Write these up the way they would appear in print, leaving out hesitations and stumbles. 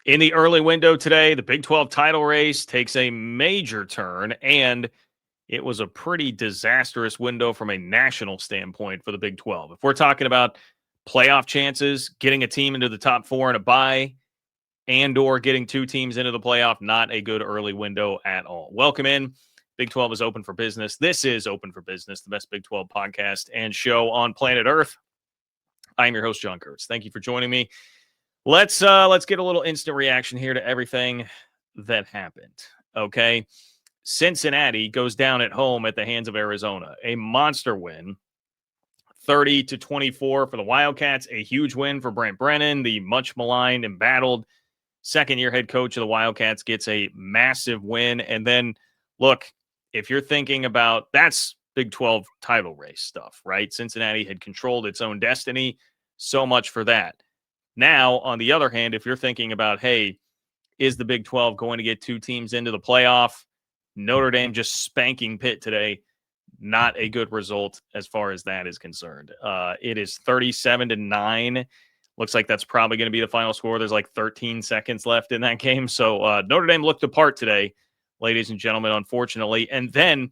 In the early window today, the Big 12 title race takes a major turn, and it was a pretty disastrous window from a national standpoint for the Big 12. If we're talking about playoff chances, getting a team into the top four in a bye, and or getting two teams into the playoff, not a good early window at all. Welcome in. Big 12 is open for business. This is Open for Business, the best Big 12 podcast and show on planet Earth. I'm your host, John Kurtz. Thank you for joining me. Let's get a little instant reaction here to everything that happened. Okay. Cincinnati goes down at home at the hands of Arizona. A monster win. 30-24 for the Wildcats. A huge win for Brent Brennan, the much maligned, embattled second-year head coach of the Wildcats, gets a massive win. And then, look, if you're thinking about that's Big 12 title race stuff, right? Cincinnati had controlled its own destiny. So much for that. Now, on the other hand, if you're thinking about, hey, is the Big 12 going to get two teams into the playoff? Notre Dame just spanking Pitt today. Not a good result as far as that is concerned. It is 37-9. Looks like that's probably going to be the final score. There's like 13 seconds left in that game. So Notre Dame looked apart today, ladies and gentlemen, unfortunately. And then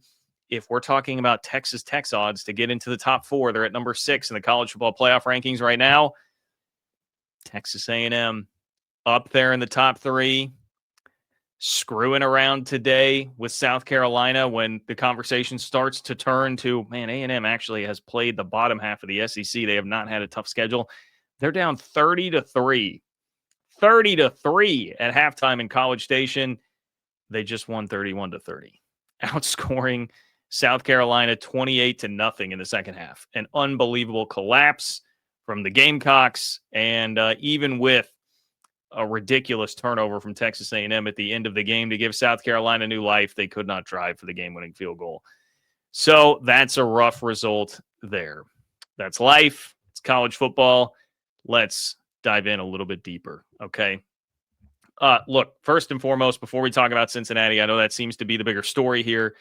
if we're talking about Texas Tech's odds to get into the top four, they're at number 6 in the college football playoff rankings right now. Texas A&M up there in the top 3, screwing around today with South Carolina when the conversation starts to turn to, man, A&M actually has played the bottom half of the SEC. They have not had a tough schedule. They're down 30-3 at halftime in College Station. They just won 31-30, outscoring South Carolina 28-0 in the second half. An unbelievable collapse from the Gamecocks, and even with a ridiculous turnover from Texas A&M at the end of the game to give South Carolina new life, they could not drive for the game-winning field goal. So that's a rough result there. That's life. It's college football. Let's dive in a little bit deeper, okay? Look, first and foremost, before we talk about Cincinnati, I know that seems to be the bigger story here.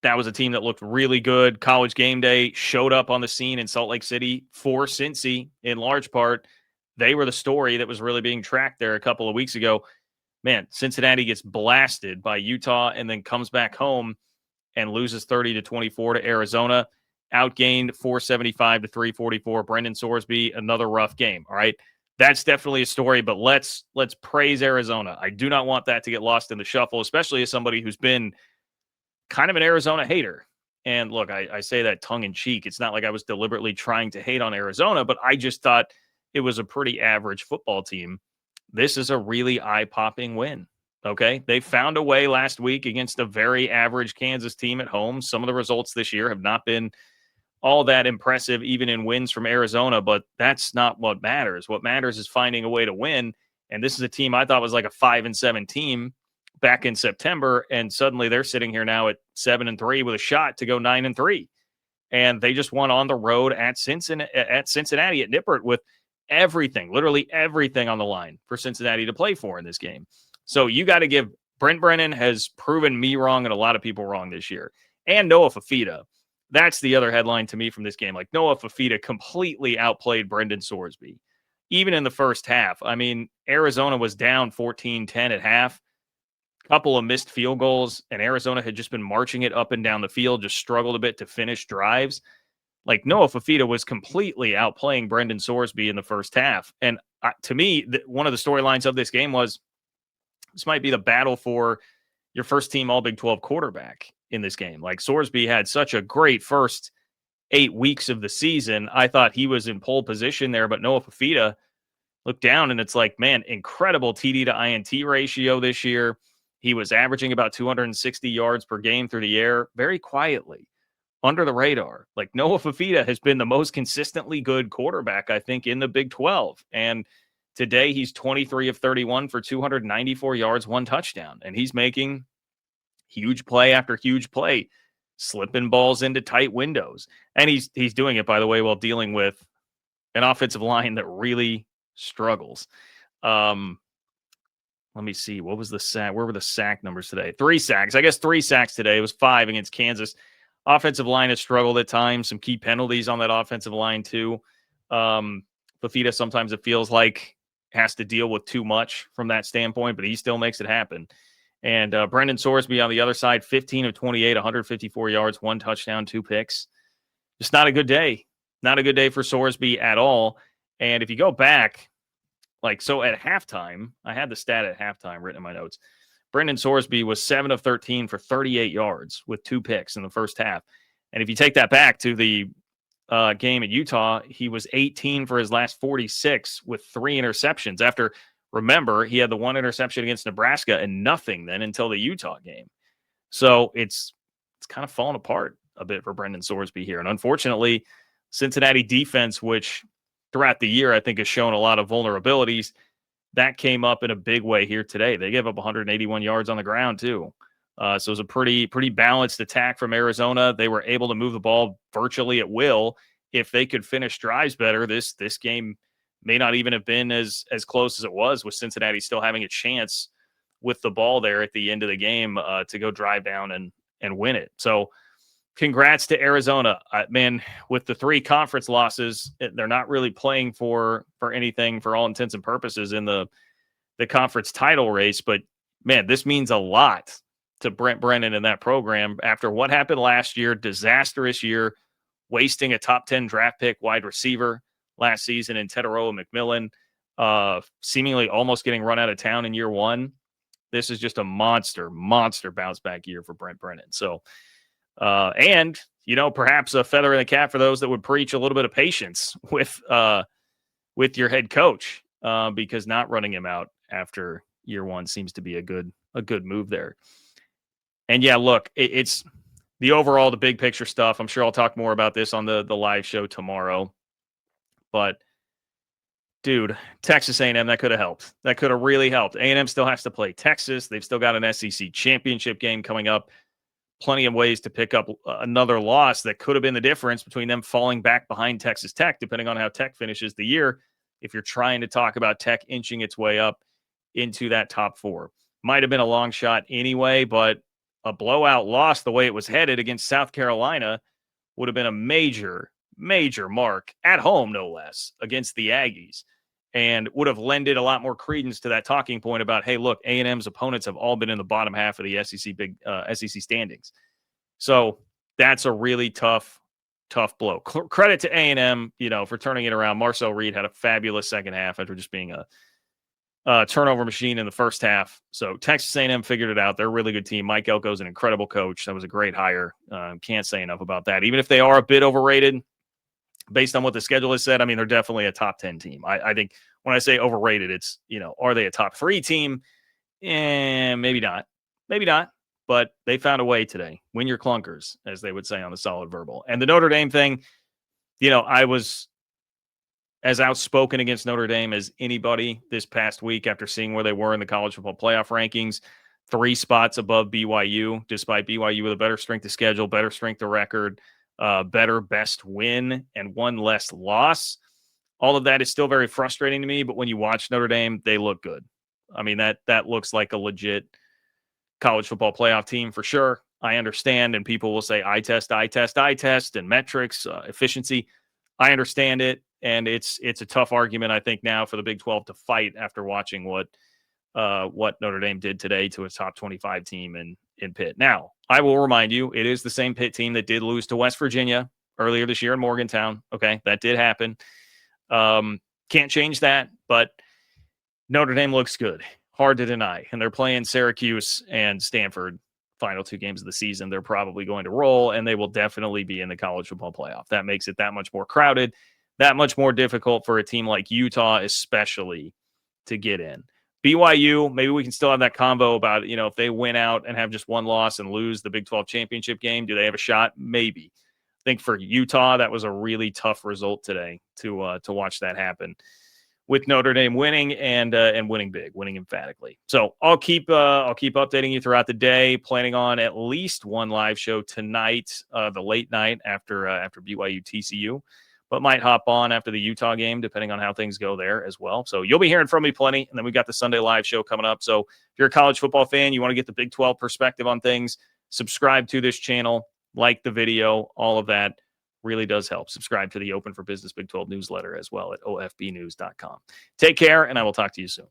That was a team that looked really good. College game day showed up on the scene in Salt Lake City for Cincy in large part. They were the story that was really being tracked there a couple of weeks ago. Man, Cincinnati gets blasted by Utah and then comes back home and loses 30-24 to Arizona. Outgained 475-344. Brendan Sorsby, another rough game. All right. That's definitely a story, but let's praise Arizona. I do not want that to get lost in the shuffle, especially as somebody who's been kind of an Arizona hater. And look, I say that tongue in cheek. It's not like I was deliberately trying to hate on Arizona, but I just thought it was a pretty average football team. This is a really eye-popping win. Okay. They found a way last week against a very average Kansas team at home. Some of the results this year have not been all that impressive, even in wins from Arizona, but that's not what matters. What matters is finding a way to win. And this is a team I thought was like a 5-7 team back in September, and suddenly they're sitting here now at 7-3 with a shot to go 9-3. And they just won on the road at Cincinnati at Nippert with everything, literally everything on the line for Cincinnati to play for in this game. So you got to give Brent Brennan has proven me wrong and a lot of people wrong this year. And Noah Fafita. That's the other headline to me from this game. Like Noah Fafita completely outplayed Brendan Sorsby. Even in the first half. I mean, Arizona was down 14-10 at half. Couple of missed field goals, and Arizona had just been marching it up and down the field, just struggled a bit to finish drives. Like Noah Fafita was completely outplaying Brendan Sorsby in the first half. And to me, one of the storylines of this game was this might be the battle for your first team All Big 12 quarterback in this game. Like Sorsby had such a great first 8 weeks of the season. I thought he was in pole position there, but Noah Fafita looked down and it's like, man, incredible TD to INT ratio this year. He was averaging about 260 yards per game through the air very quietly under the radar. Like Noah Fafita has been the most consistently good quarterback, I think, in the Big 12. And today he's 23 of 31 for 294 yards, 1 touchdown. And he's making huge play after huge play, slipping balls into tight windows. And he's doing it, by the way, while dealing with an offensive line that really struggles. Let me see. What was the sack? Where were the sack numbers today? 3 sacks. I guess 3 sacks today. It was 5 against Kansas. Offensive line has struggled at times. Some key penalties on that offensive line, too. Fafita, sometimes it feels like has to deal with too much from that standpoint, but he still makes it happen. And Brendan Sorsby on the other side, 15 of 28, 154 yards, 1 touchdown, 2 picks. Just not a good day. Not a good day for Sorsby at all. And if you go back, so at halftime, I had the stat at halftime written in my notes. Brendan Sorsby was 7 of 13 for 38 yards with 2 picks in the first half. And if you take that back to the game at Utah, he was 18 for his last 46 with 3 interceptions. After, remember, he had the 1 interception against Nebraska and nothing then until the Utah game. So it's kind of fallen apart a bit for Brendan Sorsby here. And unfortunately, Cincinnati defense, which throughout the year I think has shown a lot of vulnerabilities, that came up in a big way here today. They gave up 181 yards on the ground too. So it was a pretty balanced attack from Arizona. They were able to move the ball virtually at will. If they could finish drives better, this game may not even have been as close as it was, with Cincinnati still having a chance with the ball there at the end of the game to go drive down and win it. So congrats to Arizona. Man, with the 3 conference losses, they're not really playing for anything for all intents and purposes in the conference title race. But, man, this means a lot to Brent Brennan in that program after what happened last year, disastrous year, wasting a top 10 draft pick wide receiver last season in Teteroa McMillan, seemingly almost getting run out of town in year 1. This is just a monster bounce back year for Brent Brennan. So, and, perhaps a feather in the cap for those that would preach a little bit of patience with your head coach, because not running him out after year 1 seems to be a good move there. And yeah, look, it's the big picture stuff. I'm sure I'll talk more about this on the live show tomorrow. But, dude, Texas A&M, that could have helped. That could have really helped. A&M still has to play Texas. They've still got an SEC championship game coming up. Plenty of ways to pick up another loss that could have been the difference between them falling back behind Texas Tech, depending on how Tech finishes the year. If you're trying to talk about Tech inching its way up into that top 4, might have been a long shot anyway, but a blowout loss the way it was headed against South Carolina would have been a major mark at home, no less, against the Aggies, and would have lended a lot more credence to that talking point about, hey, look, A&M's opponents have all been in the bottom half of the SEC standings. So that's a really tough blow. Credit to A&M, for turning it around. Marcel Reed had a fabulous second half after just being a turnover machine in the first half. So Texas A&M figured it out. They're a really good team. Mike Elko's an incredible coach. That was a great hire. Can't say enough about that. Even if they are a bit overrated based on what the schedule has said, I mean, they're definitely a top 10 team. I think when I say overrated, it's, are they a top 3 team? Maybe not. But they found a way today. Win your clunkers, as they would say on the Solid Verbal. And the Notre Dame thing, I was as outspoken against Notre Dame as anybody this past week after seeing where they were in the college football playoff rankings. 3 spots above BYU, despite BYU with a better strength of schedule, better strength of record, better best win, and 1 less loss. All of that is still very frustrating to me, but when you watch Notre Dame, they look good. I mean, that looks like a legit college football playoff team for sure. I understand, and people will say eye test, and metrics, efficiency. I understand it, and it's a tough argument, I think, now for the Big 12 to fight after watching what Notre Dame did today to a top 25 team in Pitt. Now, I will remind you, it is the same Pitt team that did lose to West Virginia earlier this year in Morgantown. Okay, that did happen. Can't change that, but Notre Dame looks good. Hard to deny. And they're playing Syracuse and Stanford final 2 games of the season. They're probably going to roll, and they will definitely be in the college football playoff. That makes it that much more crowded, that much more difficult for a team like Utah, especially, to get in. BYU, maybe we can still have that convo about, if they win out and have just 1 loss and lose the Big 12 championship game, do they have a shot? Maybe. I think for Utah, that was a really tough result today to watch that happen, with Notre Dame winning and winning big, winning emphatically. So I'll keep updating you throughout the day. Planning on at least 1 live show tonight, the late night after BYU TCU, but might hop on after the Utah game, depending on how things go there as well. So you'll be hearing from me plenty, and then we've got the Sunday live show coming up. So if you're a college football fan, you want to get the Big 12 perspective on things, subscribe to this channel, like the video, all of that. really does help. Subscribe to the Open for Business Big 12 newsletter as well at ofbnews.com. Take care, and I will talk to you soon.